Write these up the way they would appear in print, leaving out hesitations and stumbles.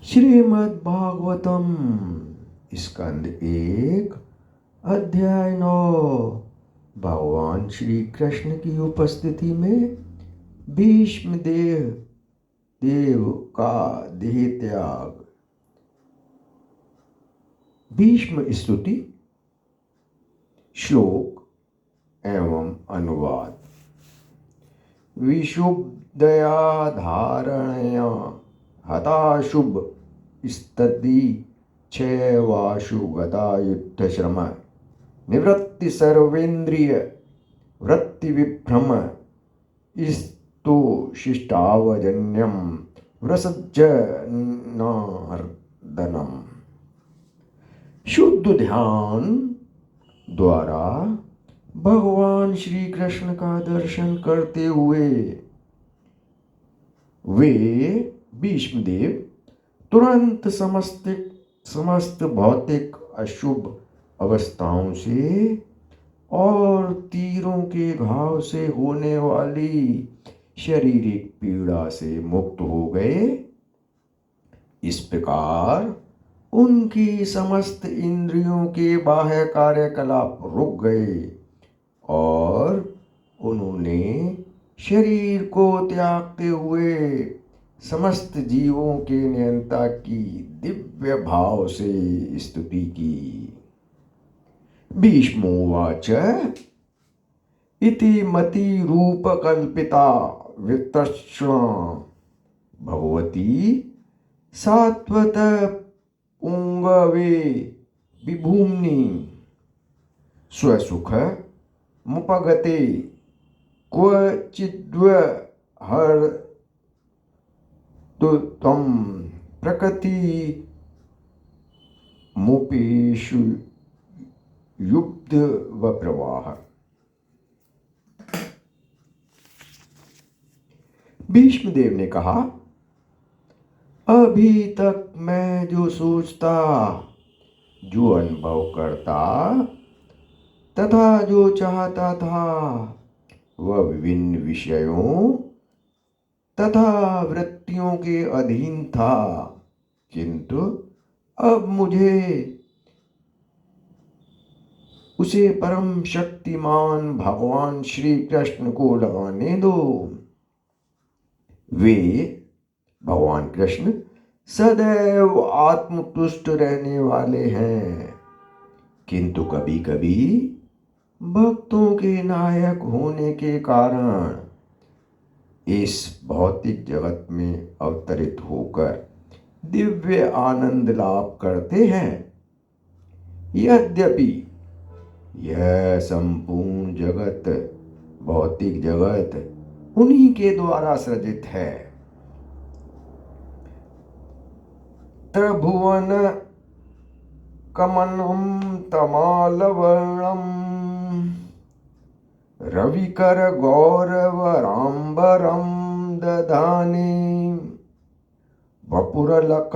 श्रीमद् भागवतम स्कंद 1 अध्याय 9। भगवान श्री कृष्ण की उपस्थिति में भीष्म देव का देह त्याग। भीष्म स्तुति श्लोक एवं अनुवाद। विशुद्धया धारणया हताशुभ स्तति छेवाशु गदा युद्ध श्रम निवृत्ति सर्वेन्द्रिय वृत्ति विभ्रम स्तो शिष्टावजन्यम व्रसज्जनार्दनम। शुद्ध ध्यान द्वारा भगवान श्री कृष्ण का दर्शन करते हुए वे भीष्मदेव तुरंत समस्त भौतिक अशुभ अवस्थाओं से और तीरों के घाव से होने वाली शारीरिक पीड़ा से मुक्त हो गए। इस प्रकार उनकी समस्त इंद्रियों के बाह्य कार्यकलाप रुक गए और उन्होंने शरीर को त्यागते हुए समस्त जीवों के नियंता की दिव्य भाव से स्तुति की। भीष्मोवाच इति मति रूप कल्पिता वितश्वा भगवती सात्वत पुंगवे विभूम्नि स्वसुख मुपगते क्वचिद्व हर तो तम प्रकृति मुपेशु युक्त व प्रवाह। भीष्मदेव ने कहा, अभी तक मैं जो सोचता, जो अनुभव करता तथा जो चाहता था वह विभिन्न विषयों तथा वृत्तियों के अधीन था, किंतु अब मुझे उसे परम शक्तिमान भगवान श्री कृष्ण को लगाने दो। वे भगवान कृष्ण सदैव आत्मतुष्ट रहने वाले हैं, किंतु कभी कभी भक्तों के नायक होने के कारण इस भौतिक जगत में अवतरित होकर दिव्य आनंद लाभ करते हैं। यद्यपि यह संपूर्ण जगत, भौतिक जगत उन्हीं के द्वारा सृजित है। त्रिभुवन कमनम तमालवर्णम रविकर गौरवराम्बरम दधाने वपुरलक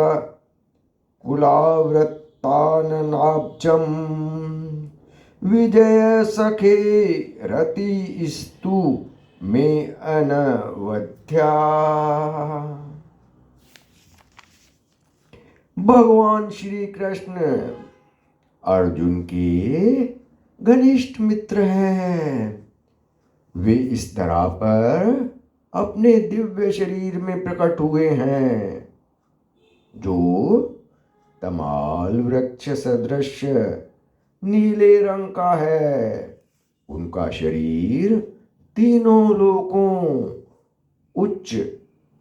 कुलावृत्ताननाब्जम विजय सखे रति स्तु में अनवध्या। भगवान श्री कृष्ण अर्जुन के घनिष्ठ मित्र हैं। वे इस धरा पर अपने दिव्य शरीर में प्रकट हुए हैं, जो तमाल वृक्ष सदृश नीले रंग का है। उनका शरीर तीनों लोकों, उच्च,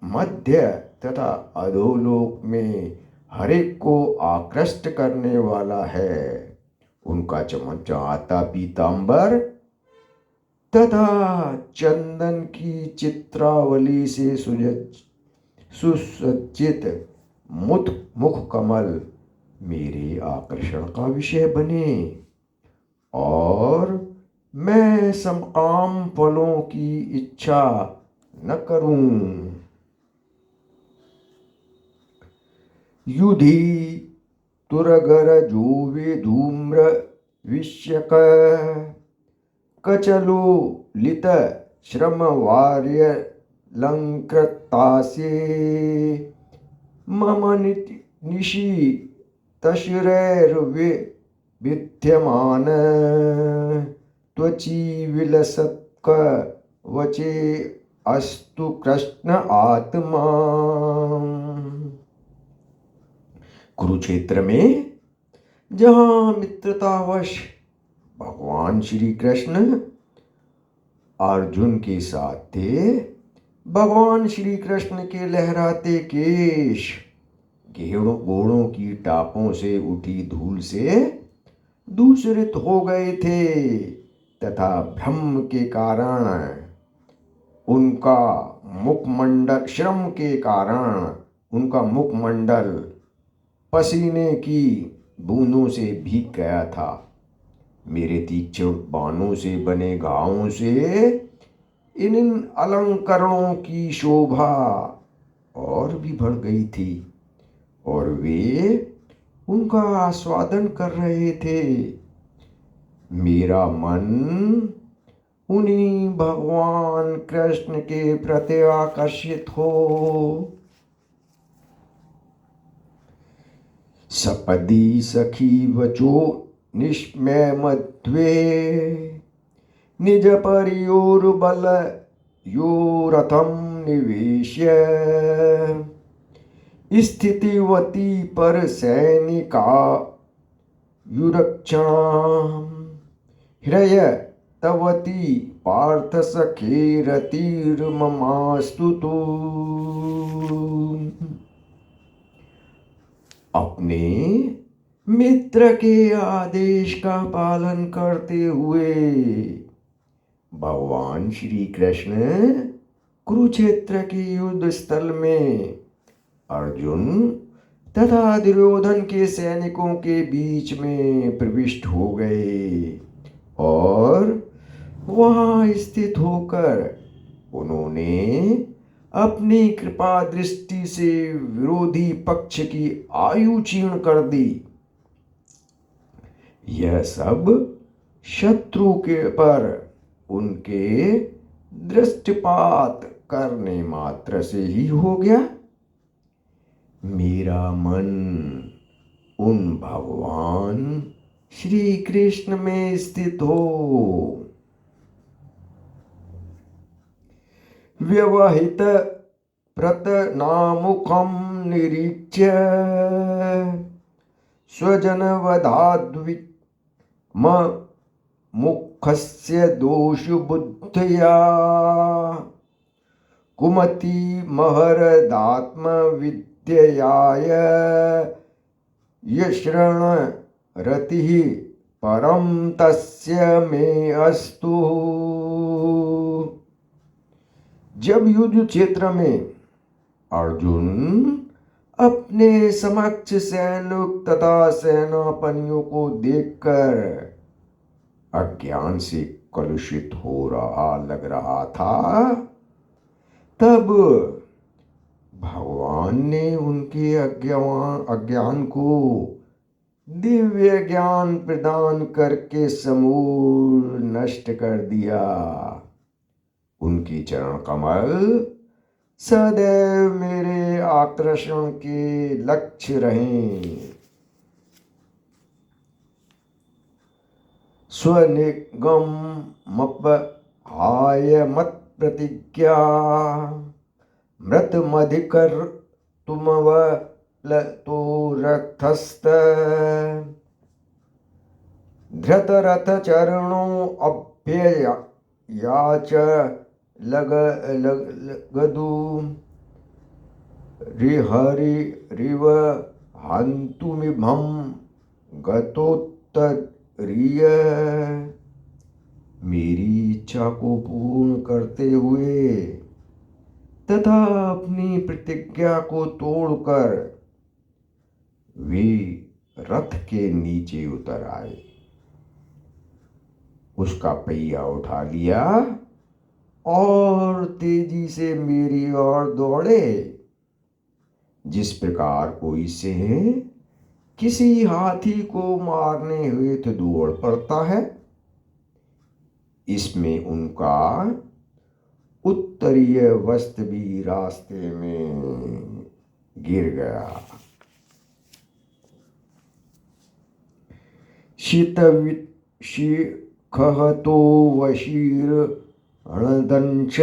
मध्य तथा अधोलोक में हर एक को आकृष्ट करने वाला है। उनका चमचमाता पीतांबर तथा चंदन की चित्रावली से सुसज्जित मुख कमल मेरे आकर्षण का विषय बने और मैं समकाम फलों की इच्छा न करूं। युधि तुरगर जोवे धूम्र विष्यक कचलो लित श्रम वार्य लंकृतासे मम निशीतशरैर्विद्यमान त्वची विलसत्क वचे अस्तु कृष्ण आत्मा। कुरुक्षेत्र में जहाँ मित्रतावश भगवान श्री कृष्ण अर्जुन के साथ थे, भगवान श्री कृष्ण के लहराते केश घोड़ों की टापों से उठी धूल से दूषित हो गए थे तथा भ्रम के कारण उनका मुखमंडल श्रम के कारण उनका मुखमंडल पसीने की बूंदों से भीग गया था। मेरे तीक्ष्ण बाणों से बने घावों से इन अलंकरणों की शोभा और भी बढ़ गई थी और वे उनका आस्वादन कर रहे थे। मेरा मन उन्हीं भगवान कृष्ण के प्रति आकर्षित हो। सपदी सखी वचो निष्मय मध्वे निज परियोर बल यो रथम निवेश्य स्थितिवती पर सैनिका युरक्षाम हृय तवती पार्थ सखे रतिर्ममास्तु तु। अपने मित्र के आदेश का पालन करते हुए भगवान श्री कृष्ण कुरुक्षेत्र के युद्ध स्थल में अर्जुन तथा दुर्योधन के सैनिकों के बीच में प्रविष्ट हो गए और वहां स्थित होकर उन्होंने अपनी कृपा दृष्टि से विरोधी पक्ष की आयु क्षीण कर दी। यह सब शत्रु के पर उनके दृष्टिपात करने मात्र से ही हो गया। मेरा मन उन भगवान श्री कृष्ण में स्थित हो। व्यवहित प्रतनामुखम निरीच्य स्वजनवधाद्विम मुखस्य दोषबुद्धया कुमति महरदात्म विद्ययाय यशरण रतिः परम तस्य मे अस्तु। जब युद्ध क्षेत्र में अर्जुन अपने समक्ष सैनिक तथा सेनापतियों को देखकर अज्ञान से कलुषित हो रहा लग रहा था, तब भगवान ने उनके अज्ञान को दिव्य ज्ञान प्रदान करके समूल नष्ट कर दिया। उनके चरण कमल सदैव मेरे आकर्षण के लक्ष्य रहें। स्वनिगम मपहाय मत प्रतिज्ञा मृतमधिकर तुमव प्लतो रथस्त धृतरथ चरणों अभ्ययाच लगदु रिहरि रिव हन्तुमिभं गतोत्तरीय। मेरी इच्छा को पूर्ण करते हुए तथा अपनी प्रतिज्ञा को तोड़कर वे रथ के नीचे उतर आए, उसका पहिया उठा लिया और तेजी से मेरी ओर दौड़े। जिस प्रकार कोई सिंह किसी हाथी को मारने हेतु दौड़ पड़ता है, इसमें उनका उत्तरीय वस्त्र भी रास्ते में गिर गया। शिखतो वशीर अणदंश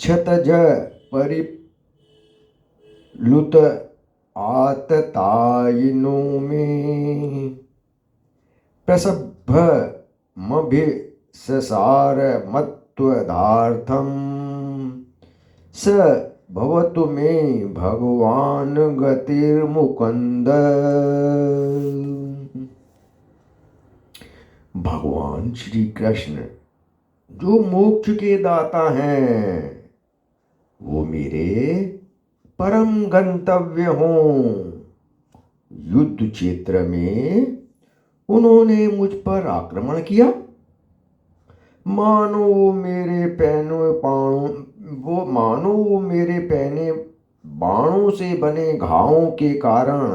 क्षतज परिप्लुत आततायिनो में प्रसभ मभिससार मत्वदार्थम स भवतु मे भगवान गतिर्मुकुंद। भगवान श्री कृष्ण जो मोक्ष के दाता हैं वो मेरे परम गंतव्य हों। युद्ध क्षेत्र में उन्होंने मुझ पर आक्रमण किया, मानो वो मेरे पहने बाणों से बने घावों के कारण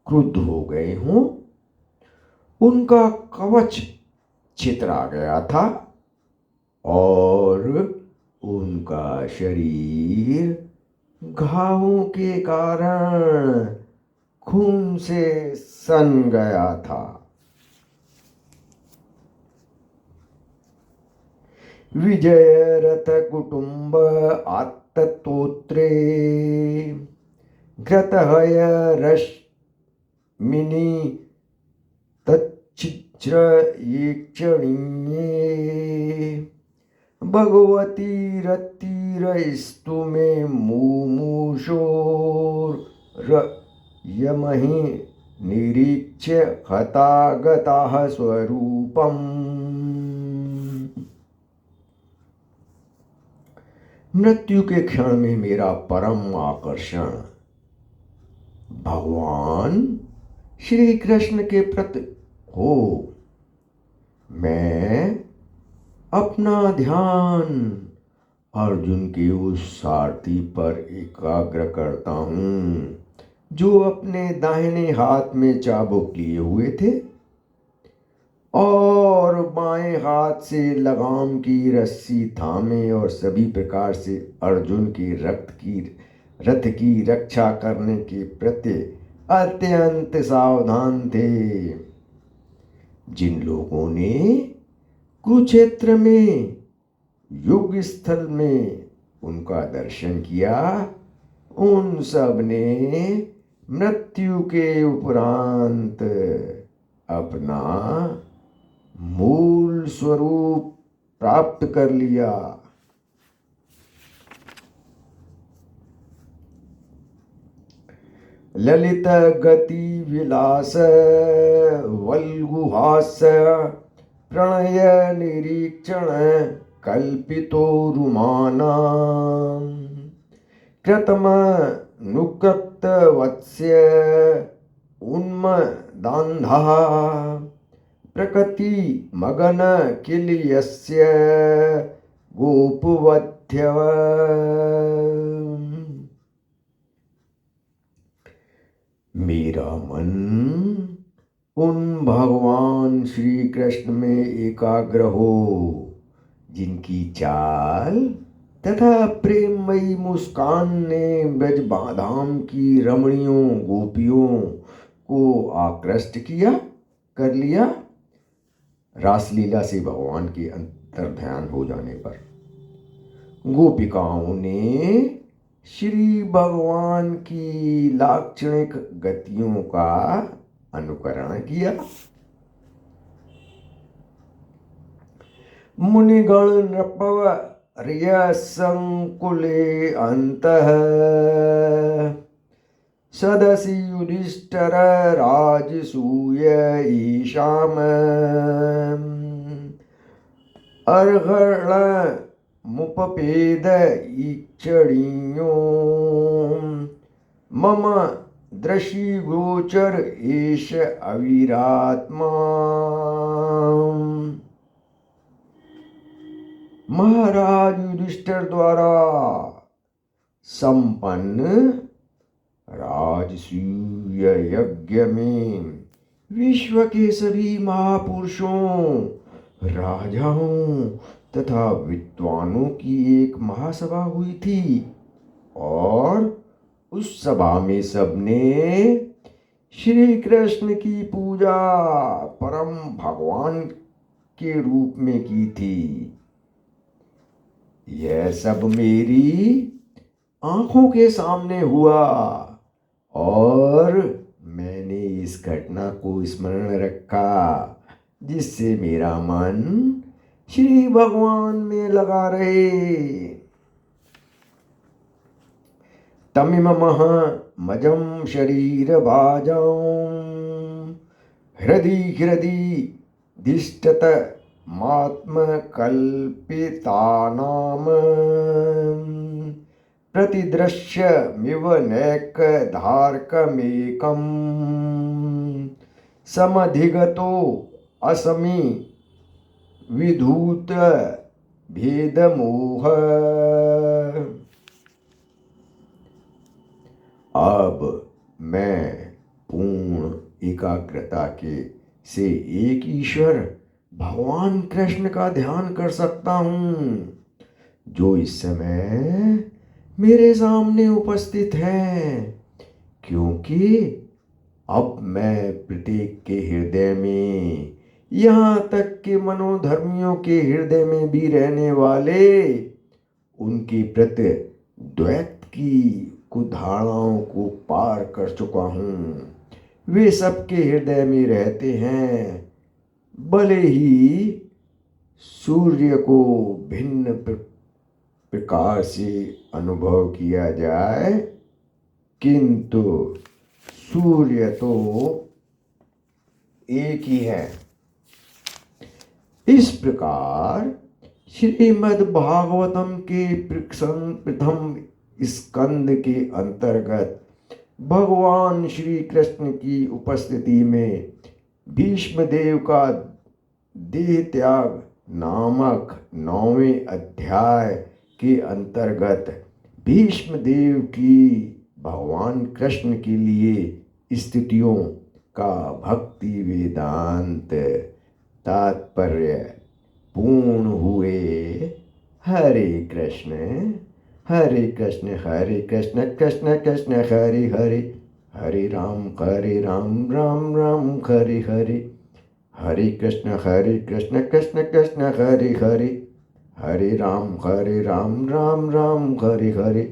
क्रुद्ध हो गए हों। उनका कवच छितरा गया था और उनका शरीर घावों के कारण खून से सन गया था। विजय रथ कुटुंब आत्तोत्रे घृतहय रश्मिनी तच्छिद्र येक्षणीये भगवती रतिरस्तु मे मुमुशोर यमहि निरीक्ष्य हतागताः स्वरूपम्। मृत्यु के क्षण में मेरा परम आकर्षण भगवान श्री कृष्ण के प्रति हो। मैं अपना ध्यान अर्जुन के उस सारथी पर एकाग्र करता हूँ जो अपने दाहिने हाथ में चाबुक लिए हुए थे और बाएं हाथ से लगाम की रस्सी थामे और सभी प्रकार से अर्जुन के रथ की रक्षा करने के प्रति अत्यंत सावधान थे। जिन लोगों ने कुरुक्षेत्र में युग स्थल में उनका दर्शन किया उन सब ने मृत्यु के उपरांत अपना मूल स्वरूप प्राप्त कर लिया। ललित गति विलास वल्गुहास प्रणय निरीक्षण कल्पितो रुमाना कृतम नुकृत वत्स्य उन्मदान्धा प्रकृति मगन किलयस्य गोपवध्यव। मेरा मन उन भगवान श्री कृष्ण में एकाग्र हो जिनकी चाल तथा प्रेममयी मुस्कान ने ब्रजधाम की रमणियों गोपियों को आकृष्ट कर लिया। रासलीला से भगवान के अंतर्ध्यान हो जाने पर गोपिकाओं ने श्री भगवान की लाक्षणिक गतियों का अनुकरण किया। मुनिगण नृपव संकुले अंतः सदसि युधिष्ठिर राजसूय ईशाम अर्हण मुपपेद ईक्षणीयो मम दृशि गोचर एष अविरात्मा। महाराज युधिष्ठिर द्वारा संपन्न राजसूय यज्ञ में विश्व के सभी महापुरुषों राजाओं तथा विद्वानों की एक महासभा हुई थी और उस सभा में सबने श्री कृष्ण की पूजा परम भगवान के रूप में की थी। यह सब मेरी आंखों के सामने हुआ और मैंने इस घटना को स्मरण रखा, जिससे मेरा मन श्री भगवान में लगा रहे। तमिममः मजं शरीर भाजं हृदि हृदि धिष्ठत मात्मकल्पितानां प्रतिदृश्यमिव नैकधार्कमेकं समधिगतो अस्मि विधूत भेदमोह। अब मैं पूर्ण एकाग्रता से एक ईश्वर भगवान कृष्ण का ध्यान कर सकता हूँ, जो इस समय मेरे सामने उपस्थित है, क्योंकि अब मैं प्रत्येक के हृदय में, यहाँ तक कि मनोधर्मियों के हृदय में भी रहने वाले उनके प्रति द्वैत की कुधारणाओं को पार कर चुका हूँ। वे सबके हृदय में रहते हैं। भले ही सूर्य को भिन्न प्रकार से अनुभव किया जाए, किंतु सूर्य तो एक ही है। इस प्रकार श्रीमद् भागवतम के प्रथम स्कंद के अंतर्गत भगवान श्री कृष्ण की उपस्थिति में भीष्म देव का देह त्याग नामक 9वें अध्याय के अंतर्गत भीष्म देव की भगवान कृष्ण के लिए स्थितियों का भक्ति वेदांत तात्पर्य पूर्ण हुए। हरे कृष्ण हरे कृष्ण कृष्ण कृष्ण हरे हरे, हरे राम राम राम हरे हरे, हरे कृष्ण कृष्ण कृष्ण हरे हरे, हरे राम राम राम हरे हरे।